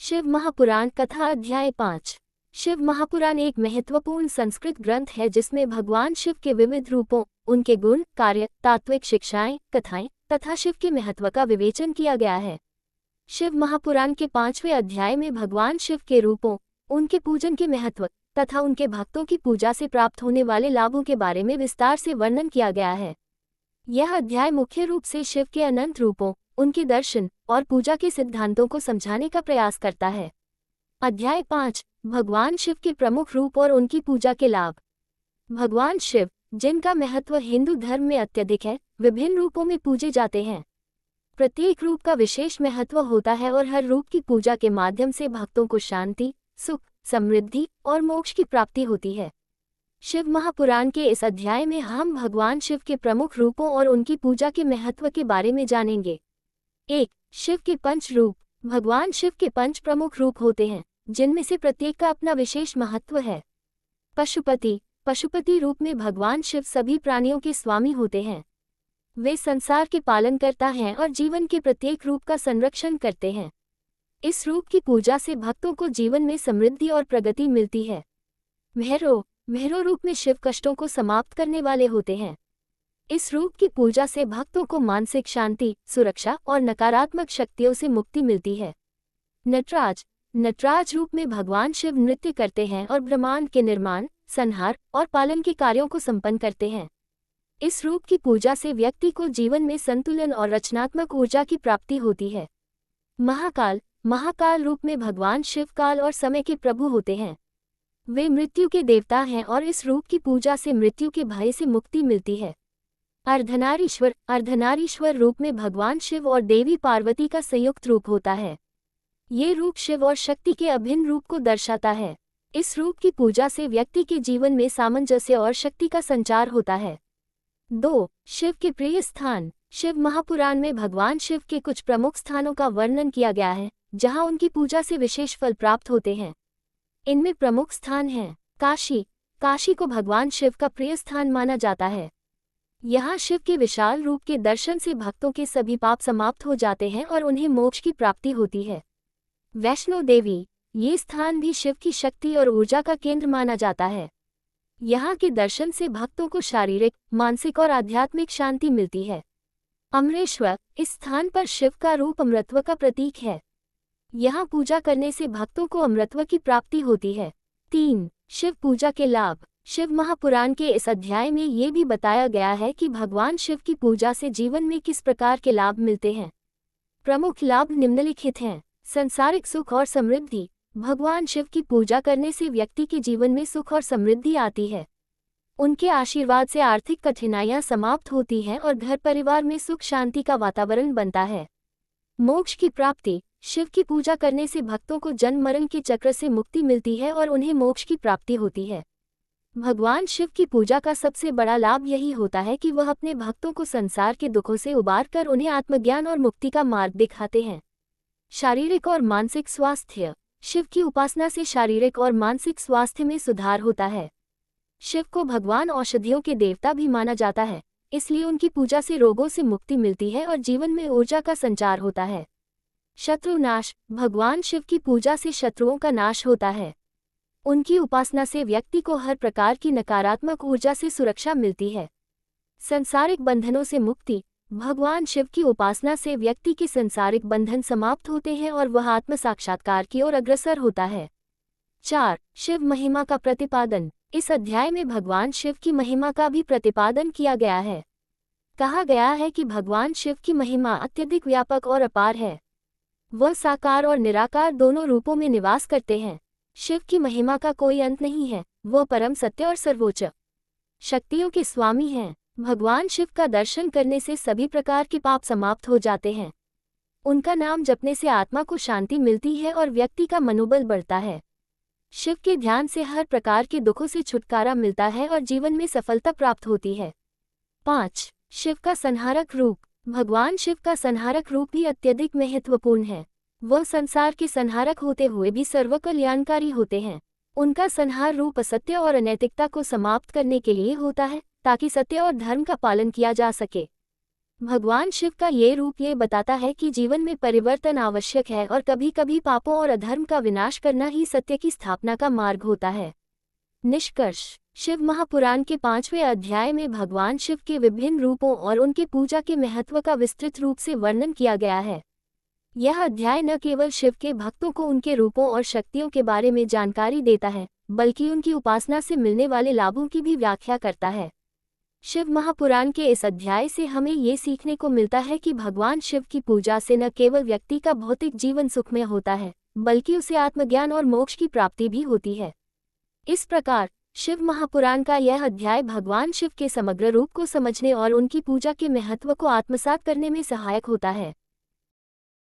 शिव महापुराण कथा अध्याय 5। शिव महापुराण एक महत्वपूर्ण संस्कृत ग्रंथ है जिसमें भगवान शिव के विविध रूपों, उनके गुण, कार्य, तात्विक शिक्षाएं, कथाएं तथा शिव के महत्व का विवेचन किया गया है। शिव महापुराण के 5वें अध्याय में भगवान शिव के रूपों, उनके पूजन के महत्व तथा उनके भक्तों की पूजा से प्राप्त होने वाले लाभों के बारे में विस्तार से वर्णन किया गया है। यह अध्याय मुख्य रूप से शिव के अनंत रूपों, उनके दर्शन और पूजा के सिद्धांतों को समझाने का प्रयास करता है। अध्याय 5, भगवान शिव के प्रमुख रूप और उनकी पूजा के लाभ। भगवान शिव, जिनका महत्व हिंदू धर्म में अत्यधिक है, विभिन्न रूपों में पूजे जाते हैं। प्रत्येक रूप का विशेष महत्व होता है और हर रूप की पूजा के माध्यम से भक्तों को शांति, सुख, समृद्धि और मोक्ष की प्राप्ति होती है। शिव महापुराण के इस अध्याय में हम भगवान शिव के प्रमुख रूपों और उनकी पूजा के महत्व के बारे में जानेंगे। 1. शिव के पंच रूप। भगवान शिव के 5 प्रमुख रूप होते हैं, जिनमें से प्रत्येक का अपना विशेष महत्व है। पशुपति। पशुपति रूप में भगवान शिव सभी प्राणियों के स्वामी होते हैं। वे संसार के पालनकर्ता हैं और जीवन के प्रत्येक रूप का संरक्षण करते हैं। इस रूप की पूजा से भक्तों को जीवन में समृद्धि और प्रगति मिलती है। भैरव। भैरव रूप में शिव कष्टों को समाप्त करने वाले होते हैं। इस रूप की पूजा से भक्तों को मानसिक शांति, सुरक्षा और नकारात्मक शक्तियों से मुक्ति मिलती है। नटराज। नटराज रूप में भगवान शिव नृत्य करते हैं और ब्रह्मांड के निर्माण, संहार और पालन के कार्यों को संपन्न करते हैं। इस रूप की पूजा से व्यक्ति को जीवन में संतुलन और रचनात्मक ऊर्जा की प्राप्ति होती है। महाकाल। महाकाल रूप में भगवान शिव काल और समय के प्रभु होते हैं। वे मृत्यु के देवता हैं और इस रूप की पूजा से मृत्यु के भय से मुक्ति मिलती है। अर्धनारीश्वर। अर्धनारीश्वर रूप में भगवान शिव और देवी पार्वती का संयुक्त रूप होता है। ये रूप शिव और शक्ति के अभिन्न रूप को दर्शाता है। इस रूप की पूजा से व्यक्ति के जीवन में सामंजस्य और शक्ति का संचार होता है। 2. शिव के प्रिय स्थान। शिव महापुराण में भगवान शिव के कुछ प्रमुख स्थानों का वर्णन किया गया है, जहां उनकी पूजा से विशेष फल प्राप्त होते हैं। इनमें प्रमुख स्थान हैं काशी। काशी को भगवान शिव का प्रिय स्थान माना जाता है। यहाँ शिव के विशाल रूप के दर्शन से भक्तों के सभी पाप समाप्त हो जाते हैं और उन्हें मोक्ष की प्राप्ति होती है। वैष्णो देवी। ये स्थान भी शिव की शक्ति और ऊर्जा का केंद्र माना जाता है। यहाँ के दर्शन से भक्तों को शारीरिक, मानसिक और आध्यात्मिक शांति मिलती है। अमरेश्वर। इस स्थान पर शिव का रूप अमृतत्व का प्रतीक है। यहाँ पूजा करने से भक्तों को अमृतत्व की प्राप्ति होती है। 3. शिव पूजा के लाभ। शिव महापुराण के इस अध्याय में ये भी बताया गया है कि भगवान शिव की पूजा से जीवन में किस प्रकार के लाभ मिलते हैं। प्रमुख लाभ निम्नलिखित हैं। संसारिक सुख और समृद्धि। भगवान शिव की पूजा करने से व्यक्ति के जीवन में सुख और समृद्धि आती है। उनके आशीर्वाद से आर्थिक कठिनाइयां समाप्त होती हैं और घर परिवार में सुख शांति का वातावरण बनता है। मोक्ष की प्राप्ति। शिव की पूजा करने से भक्तों को जन्म मरण के चक्र से मुक्ति मिलती है और उन्हें मोक्ष की प्राप्ति होती है। भगवान शिव की पूजा का सबसे बड़ा लाभ यही होता है कि वह अपने भक्तों को संसार के दुखों से उबार कर उन्हें आत्मज्ञान और मुक्ति का मार्ग दिखाते हैं। शारीरिक और मानसिक स्वास्थ्य। शिव की उपासना से शारीरिक और मानसिक स्वास्थ्य में सुधार होता है। शिव को भगवान औषधियों के देवता भी माना जाता है, इसलिए उनकी पूजा से रोगों से मुक्ति मिलती है और जीवन में ऊर्जा का संचार होता है। शत्रु नाश। भगवान शिव की पूजा से शत्रुओं का नाश होता है। उनकी उपासना से व्यक्ति को हर प्रकार की नकारात्मक ऊर्जा से सुरक्षा मिलती है। संसारिक बंधनों से मुक्ति। भगवान शिव की उपासना से व्यक्ति के संसारिक बंधन समाप्त होते हैं और वह आत्म साक्षात्कार की ओर अग्रसर होता है। 4. शिव महिमा का प्रतिपादन। इस अध्याय में भगवान शिव की महिमा का भी प्रतिपादन किया गया है। कहा गया है कि भगवान शिव की महिमा अत्यधिक व्यापक और अपार है। वह साकार और निराकार दोनों रूपों में निवास करते हैं। शिव की महिमा का कोई अंत नहीं है। वह परम सत्य और सर्वोच्च शक्तियों के स्वामी हैं। भगवान शिव का दर्शन करने से सभी प्रकार के पाप समाप्त हो जाते हैं। उनका नाम जपने से आत्मा को शांति मिलती है और व्यक्ति का मनोबल बढ़ता है। शिव के ध्यान से हर प्रकार के दुखों से छुटकारा मिलता है और जीवन में सफलता प्राप्त होती है। 5. शिव का संहारक रूप। भगवान शिव का संहारक रूप भी अत्यधिक महत्वपूर्ण है। वह संसार के संहारक होते हुए भी सर्वकल्याणकारी होते हैं। उनका संहार रूप असत्य और अनैतिकता को समाप्त करने के लिए होता है, ताकि सत्य और धर्म का पालन किया जा सके। भगवान शिव का ये रूप ये बताता है कि जीवन में परिवर्तन आवश्यक है और कभी कभी पापों और अधर्म का विनाश करना ही सत्य की स्थापना का मार्ग होता है। निष्कर्ष, शिव महापुराण के 5वें अध्याय में भगवान शिव के विभिन्न रूपों और उनके पूजा के महत्व का विस्तृत रूप से वर्णन किया गया है। यह अध्याय न केवल शिव के भक्तों को उनके रूपों और शक्तियों के बारे में जानकारी देता है, बल्कि उनकी उपासना से मिलने वाले लाभों की भी व्याख्या करता है। शिव महापुराण के इस अध्याय से हमें ये सीखने को मिलता है कि भगवान शिव की पूजा से न केवल व्यक्ति का भौतिक जीवन सुखमय होता है, बल्कि उसे आत्मज्ञान और मोक्ष की प्राप्ति भी होती है। इस प्रकार शिव महापुराण का यह अध्याय भगवान शिव के समग्र रूप को समझने और उनकी पूजा के महत्व को आत्मसात करने में सहायक होता है।